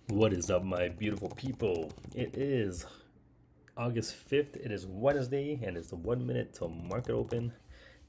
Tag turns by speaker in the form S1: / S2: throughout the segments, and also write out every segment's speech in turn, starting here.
S1: What is up, my beautiful people? It is August 5th. It is Wednesday, and it's 1 minute till market open.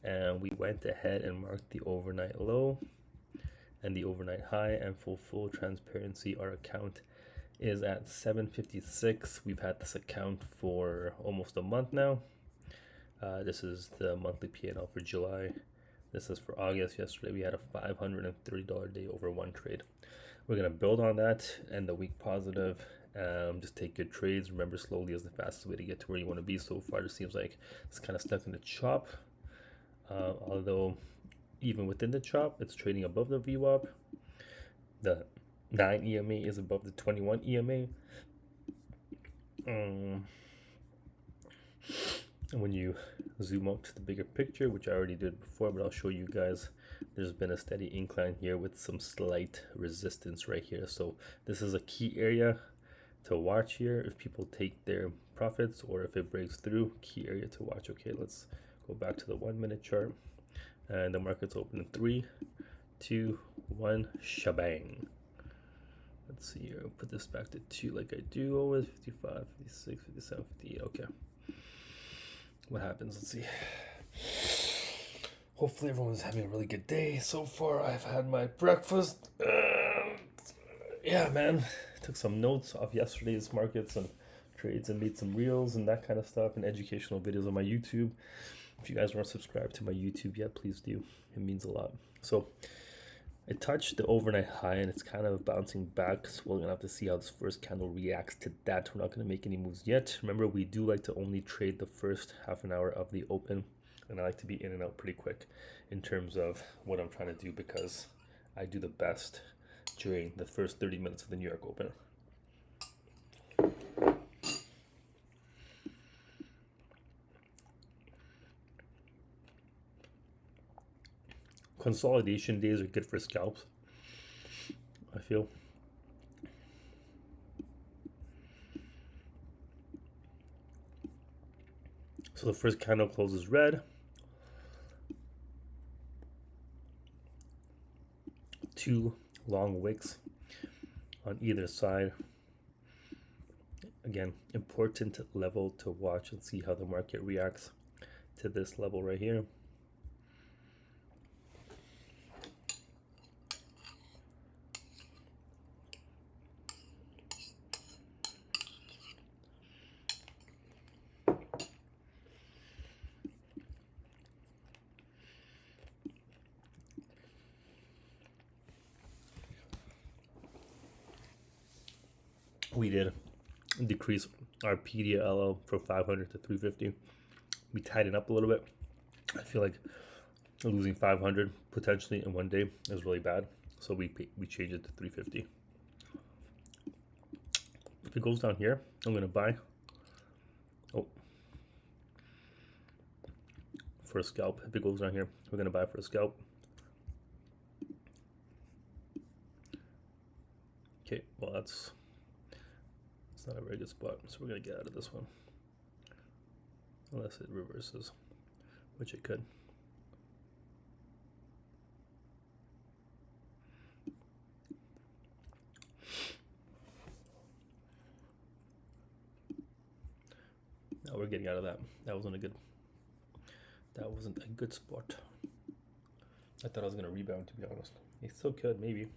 S1: And we went ahead and marked the overnight low and the overnight high. And for full transparency, our account is at 756. We've had this account for almost a month now. This is the monthly P&L for July. This is for August. Yesterday we had a $530 day over one trade. We're gonna build on that and the week positive. Just take good trades. Remember, slowly is the fastest way to get to where you want to be. So far, it seems like it's kind of stuck in the chop. Although, even within the chop, it's trading above the VWAP. The 9 EMA is above the 21 EMA. And when you zoom out to the bigger picture, which I already did before, but I'll show you guys, there's been a steady incline here with some slight resistance right here. So this is a key area to watch here if people take their profits or if it breaks through. Key area to watch. Okay, let's go back to the 1 minute chart, and the market's open in 3 2 1 shabang. Let's see here. I'll put this back to 2 like I do always. 55, 56, 57, 58. Okay, what happens? Let's see. Hopefully everyone's having a really good day so far. I've had my breakfast. Yeah, man, took some notes off yesterday's markets and trades and made some reels and that kind of stuff and educational videos on my YouTube. If you guys aren't subscribed to my YouTube yet, please do. It means a lot. So it touched the overnight high and it's kind of bouncing back. So we're gonna have to see how this first candle reacts to that. We're not gonna make any moves yet. Remember, we do like to only trade the first half an hour of the open, and I like to be in and out pretty quick in terms of what I'm trying to do because I do the best during the first 30 minutes of the New York Open. Consolidation days are good for scalps, I feel. So the first candle closes red. 2 long wicks on either side. Again, important level to watch and see how the market reacts to this level right here. We did decrease our PDLO from 500 to 350. We tightened up a little bit. I feel like losing 500 potentially in one day is really bad. So we changed it to 350. If it goes down here, I'm gonna buy. Oh, for a scalp. If it goes down here, we're gonna buy for a scalp. Okay, well that's not a very good spot, so we're gonna get out of this one unless it reverses, which it could. Now we're getting out of that. That wasn't a good spot. I thought I was gonna rebound, to be honest. It still could, maybe.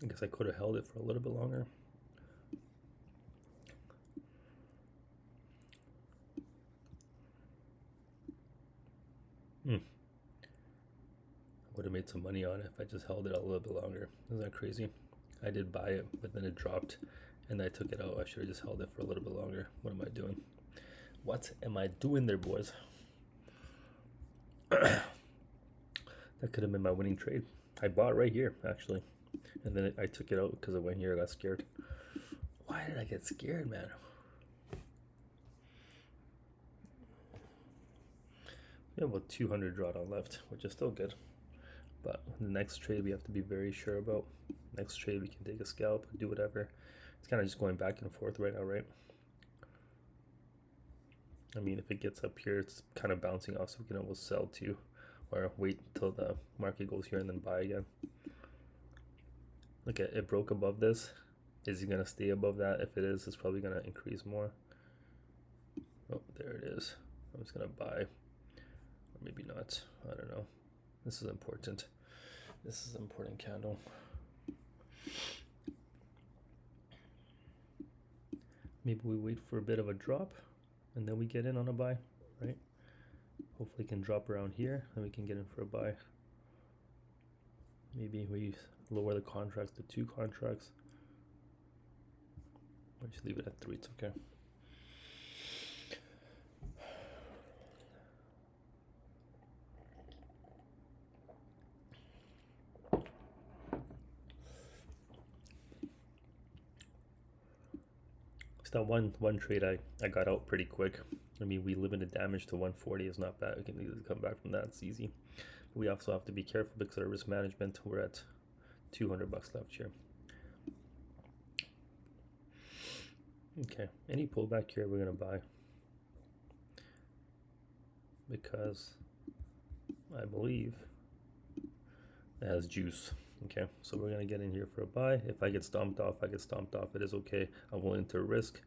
S1: I guess I could have held it for a little bit longer. I would have made some money on it if I just held it a little bit longer. Isn't that crazy? I did buy it, but then it dropped and I took it out. I should have just held it for a little bit longer. What am I doing? What am I doing there, boys? That could have been my winning trade. I bought right here, actually. And then I took it out because I went here. I got scared. Why did I get scared, man? We have about 200 drawdown left, which is still good. But the next trade we have to be very sure about. Next trade we can take a scalp, do whatever. It's kind of just going back and forth right now, right? I mean, if it gets up here, it's kind of bouncing off, so we can almost sell too, or wait till the market goes here and then buy again. Look at it, broke above this. Is he gonna stay above that? If it is, it's probably gonna increase more. Oh, there it is. I'm just gonna buy, or maybe not. I don't know. This is important. This is an important candle. Maybe we wait for a bit of a drop and then we get in on a buy, right? Hopefully it can drop around here and we can get in for a buy. Maybe we lower the contracts to 2 contracts. Or just leave it at 3, it's okay. So that one trade I got out pretty quick. I mean, we limited damage to 140 is not bad. We can easily come back from that. It's easy. But we also have to be careful because our risk management, we're at $200 left here. Okay, any pullback here we're gonna buy because I believe it has juice. Okay, so we're gonna get in here for a buy. If I get stomped off, I get stomped off. It is okay. I'm willing to risk.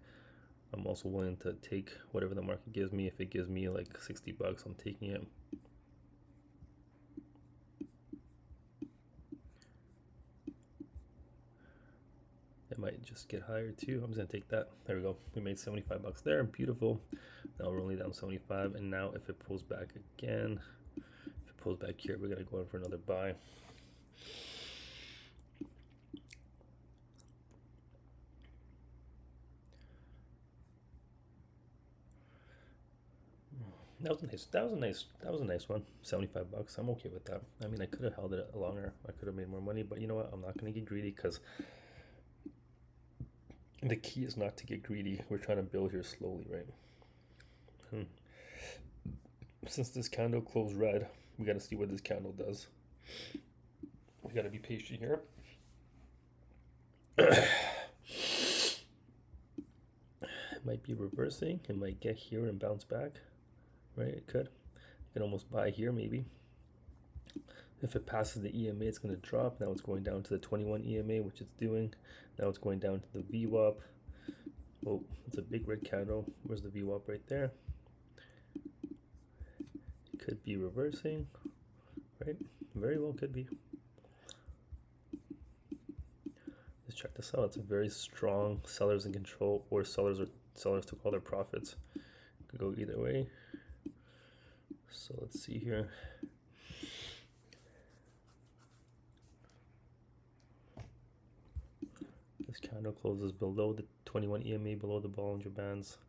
S1: I'm also willing to take whatever the market gives me. If it gives me like $60, I'm taking it. It might just get higher too. I'm just gonna take that. There we go. We made $75 there. Beautiful. Now we're only down 75. And now if it pulls back again, if it pulls back here, we're gonna go in for another buy. That was a nice one. $75. I'm okay with that. I mean, I could have held it longer. I could have made more money, but you know what? I'm not gonna get greedy because the key is not to get greedy. We're trying to build here slowly, right? Since this candle closed red, we got to see what this candle does. We got to be patient here. It might be reversing. It might get here and bounce back, right? It could. You can almost buy here maybe. If it passes the EMA, it's going to drop. Now it's going down to the 21 EMA, which it's doing. Now it's going down to the VWAP. Oh, it's a big red candle. Where's the VWAP? Right there. It could be reversing, right? Very well could be. Let's check this out. It's a very strong sellers in control, or sellers took all their profits. Could go either way. So let's see here. This candle closes below the 21 EMA, below the Bollinger Bands,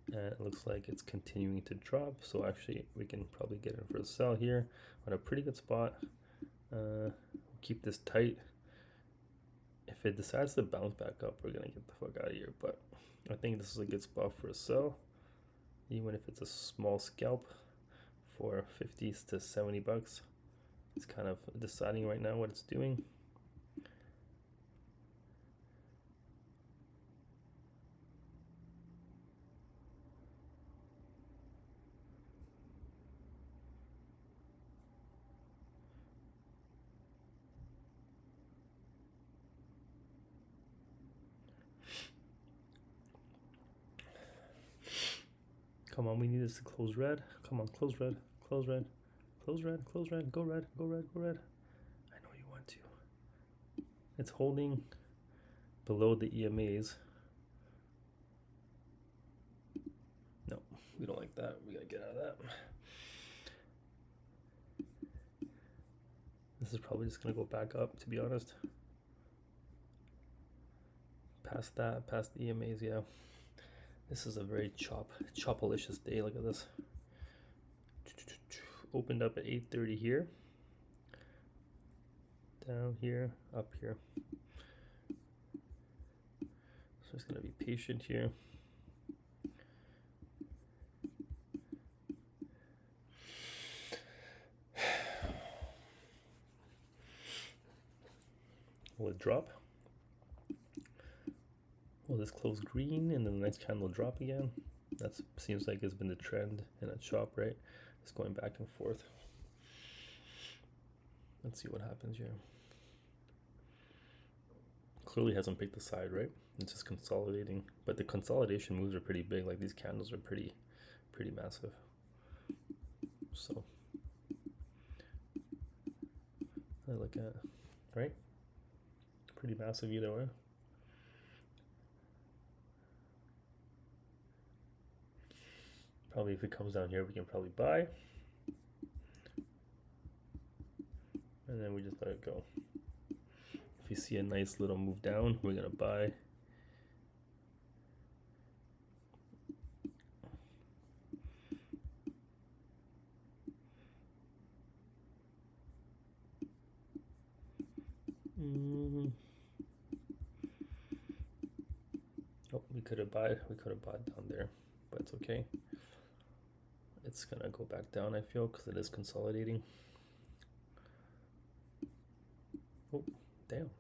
S1: and it looks like it's continuing to drop. So actually, we can probably get in for a sell here on a pretty good spot. Keep this tight. If it decides to bounce back up, we're gonna get the fuck out of here. But I think this is a good spot for a sell, even if it's a small scalp for 50 to 70 bucks. It's kind of deciding right now what it's doing. Come on, we need this to close red. Come on, close red, close red, close red, close red, go red, go red, go red. I know you want to. It's holding below the EMAs. No, we don't like that. We gotta get out of that. This is probably just gonna go back up, to be honest. Past that, past the EMAs, yeah. This is a very chopalicious day. Look at this. Opened up at 8:30 here. Down here, up here. So it's gonna be patient here. Will it drop? Will this close green and then the next candle drop again? That seems like it's been the trend in that shop, right? It's going back and forth. Let's see what happens here. Clearly hasn't picked a side, right? It's just consolidating, but the consolidation moves are pretty big. Like these candles are pretty massive. So I look at, right? Pretty massive either way. Probably if it comes down here, we can probably buy. And then we just let it go. If you see a nice little move down, we're gonna buy. Oh, we could have bought down there, but it's okay. It's gonna go back down, I feel, because it is consolidating. Oh, damn.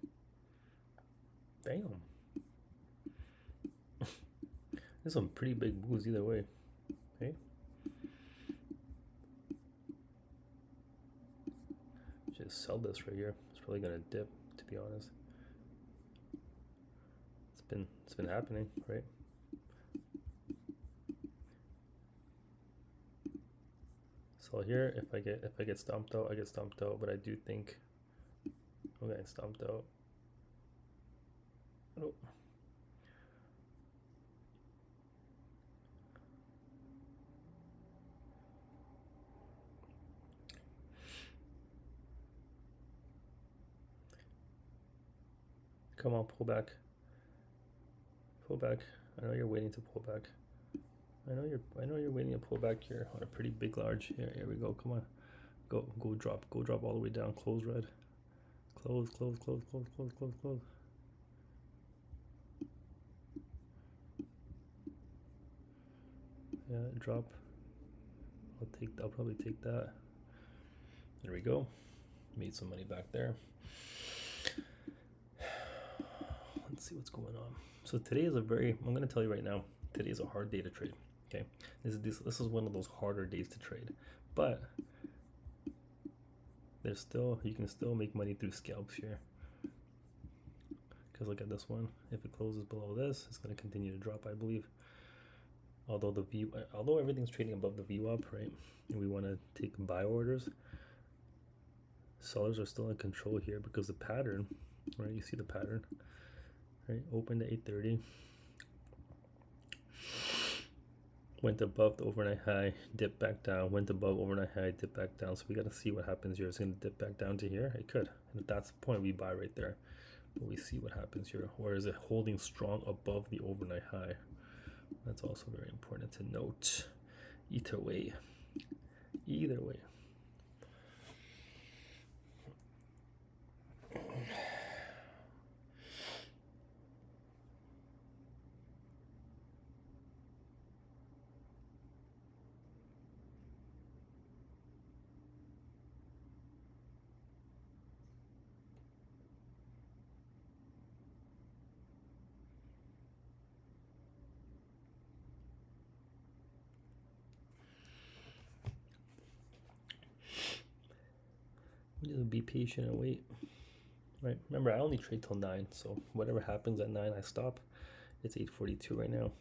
S1: There's some pretty big moves either way. Okay. Just sell this right here. It's probably gonna dip, to be honest. It's been happening, right? So here, if I get stomped out, I get stomped out. But I do think I'm getting stomped out. Oh. Come on, pull back. Pull back. I know you're waiting to pull back. I know you're waiting to pull back here on a pretty big large. Here we go. Come on. Go drop all the way down. Close red. Close. Yeah, drop. I'll probably take that. There we go. Made some money back there. Let's see what's going on. So today is I'm gonna tell you right now, today is a hard day to trade. Okay. This is one of those harder days to trade. But you can still make money through scalps here. Because look at this one. If it closes below this, it's gonna continue to drop, I believe. Although everything's trading above the VWAP, right? And we want to take buy orders. Sellers are still in control here because the pattern, right? You see the pattern, right? Opened at 830, went above the overnight high, dipped back down, went above overnight high, dipped back down. So we got to see what happens here. It's going to dip back down to here. It could, and if that's the point, we buy right there. But we see what happens here. Or is it holding strong above the overnight high? That's also very important to note. Either way. Just be patient and wait. Right. Remember, I only trade till 9, so whatever happens at 9, I stop. It's 8:42 right now.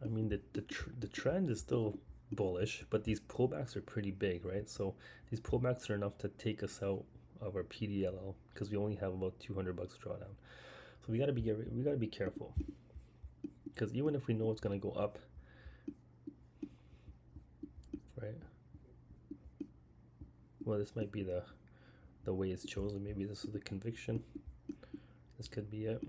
S1: I mean, the trend is still bullish, but these pullbacks are pretty big, right? So these pullbacks are enough to take us out of our PDLL because we only have about $200 drawdown. So we gotta be careful because even if we know it's gonna go up, right? Well, this might be the way it's chosen. Maybe this is the conviction. This could be it.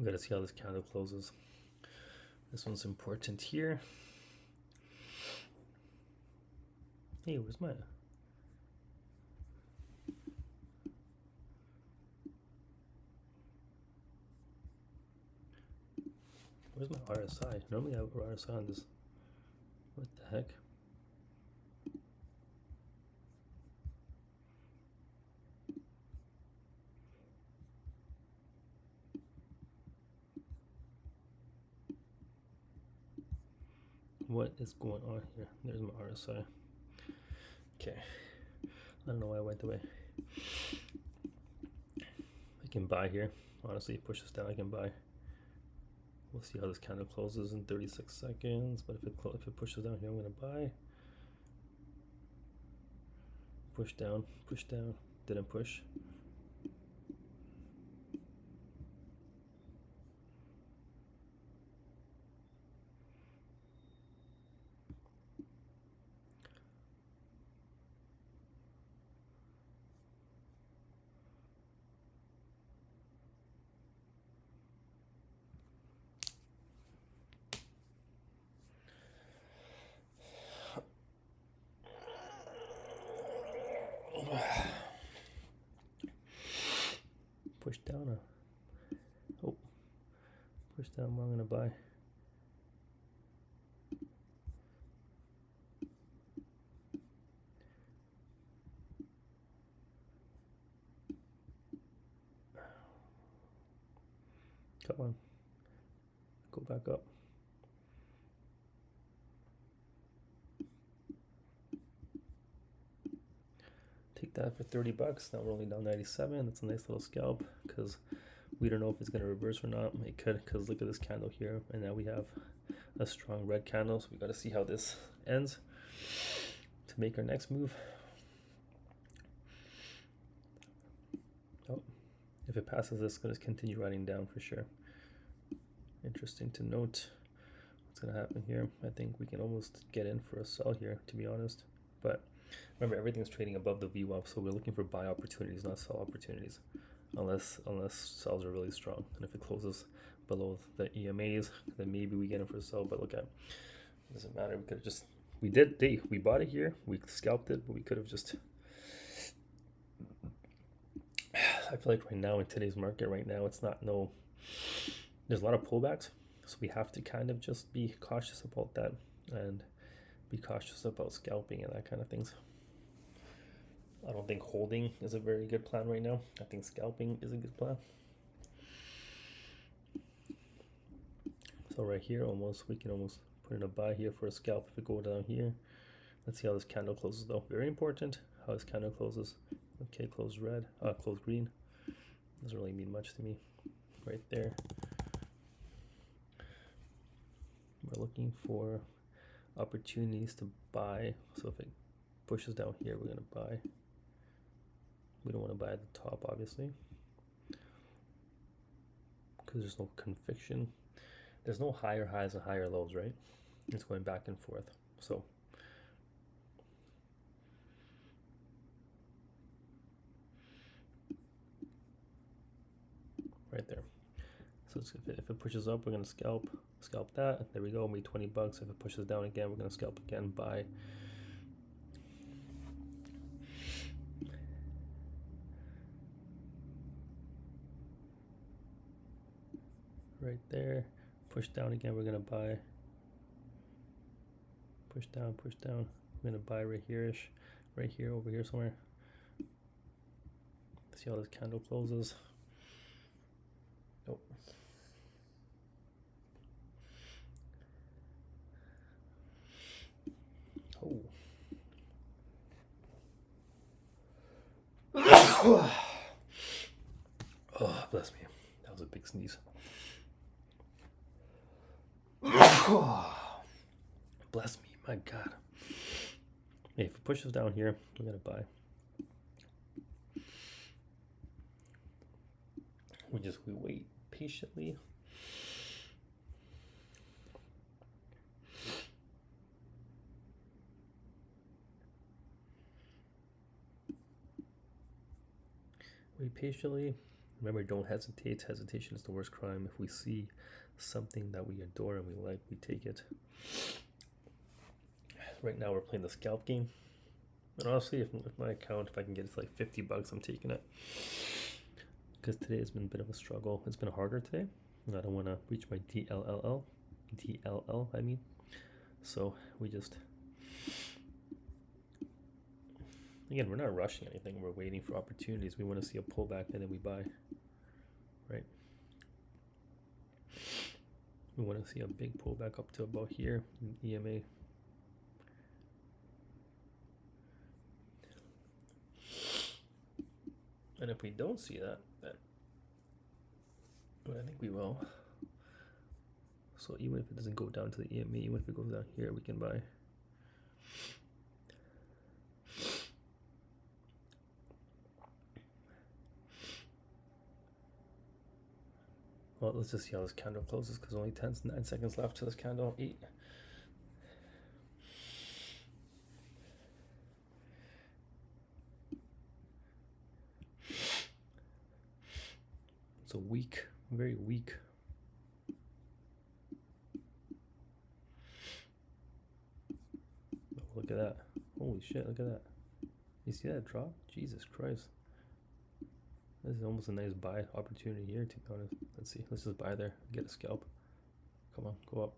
S1: gotta see how this candle closes. This one's important here. Hey, where's my... Where's my RSI? Normally I have RSI on this. What the heck? What is going on here? There's my RSI. Okay. I don't know why I went away. I can buy here. Honestly, push this down, I can buy. We'll see how this candle closes in 36 seconds. But if it pushes down here, I'm gonna buy. Push down, didn't push. Push down. Oh, push down more. I'm gonna buy. Come on, go back up. Take that for 30 bucks. Now we're only down 97. That's a nice little scalp because we don't know if it's going to reverse or not. It could, because look at this candle here, and now we have a strong red candle, so we got to see how this ends to make our next move. Oh, if it passes this, it's going to continue riding down for sure. Interesting to note what's going to happen here. I think we can almost get in for a sell here, to be honest, but remember, everything's trading above the VWAP, so we're looking for buy opportunities, not sell opportunities, unless sells are really strong. And if it closes below the EMAs, then maybe we get in for a sell. But look at, it doesn't matter. We could have just, we bought it here, we scalped it, but we could have just. I feel like right now in today's market, it's not there's a lot of pullbacks, so we have to kind of just be cautious about that and be cautious about scalping and that kind of things. I don't think holding is a very good plan right now. I think scalping is a good plan. So right here, we can almost put in a buy here for a scalp if it go down here. Let's see how this candle closes though. Very important how this candle closes. Okay, close red, close green. Doesn't really mean much to me. Right there. We're looking for opportunities to buy. So if it pushes down here, we're gonna buy. We don't want to buy at the top, obviously, because there's no conviction. There's no higher highs and higher lows, right? It's going back and forth. So right there. So if it pushes up, we're gonna scalp that. There we go, made 20 bucks. If it pushes down again, we're gonna scalp again, buy. Right there, push down again, we're gonna buy. Push down, we're gonna buy right here-ish, right here, over here somewhere. See how this candle closes. Nope. Oh. Oh, bless me. That was a big sneeze. Bless me, my God. Hey, if it pushes down here, we're gonna buy. We wait patiently. Wait patiently. Remember, don't hesitate. Hesitation is the worst crime. If we see something that we adore and we like, we take it. Right now we're playing the scalp game. And honestly, if my account, if I can get it to like $50, I'm taking it. Because today has been a bit of a struggle. It's been harder today. And I don't want to reach my DLL, I mean. So we just... Again, we're not rushing anything. We're waiting for opportunities. We want to see a pullback and then we buy. Right? We want to see a big pullback up to about here in EMA. And if we don't see that, then I think we will. So even if it doesn't go down to the EMA, even if it goes down here, we can buy. Well, let's just see how this candle closes because only 9 seconds left to this candle. 8. It's a weak, very weak. Oh, look at that. Holy shit, look at that. You see that drop? Jesus Christ. This is almost a nice buy opportunity here, to be honest. Let's see. Let's just buy there. Get a scalp. Come on, go up.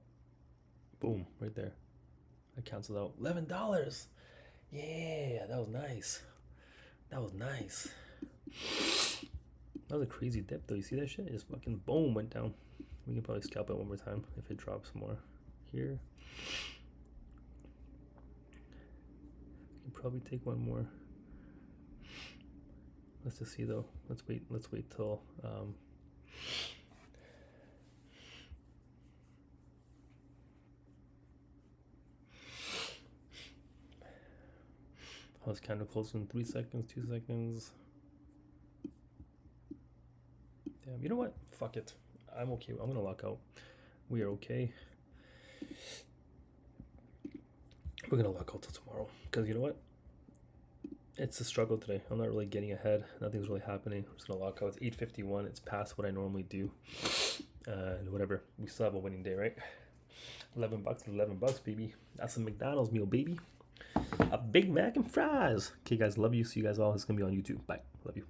S1: Boom, right there. I canceled out. $11. Yeah, that was nice. That was nice. That was a crazy dip, though. You see that shit? It just fucking boom, went down. We can probably scalp it one more time if it drops more. Here. We can probably take one more. Let's just see though. Let's wait till oh, it's kind of close in 3 seconds, 2 seconds. Damn, you know what? Fuck it. I'm okay. I'm gonna lock out. We are okay. We're gonna lock out till tomorrow. Because you know what? It's a struggle today. I'm not really getting ahead. Nothing's really happening. I'm just gonna lock out. It's 8:51. It's past what I normally do. And whatever. We still have a winning day, right? $11 is $11, baby. That's a McDonald's meal, baby. A Big Mac and fries. Okay, guys. Love you. See you guys all. It's gonna be on YouTube. Bye. Love you.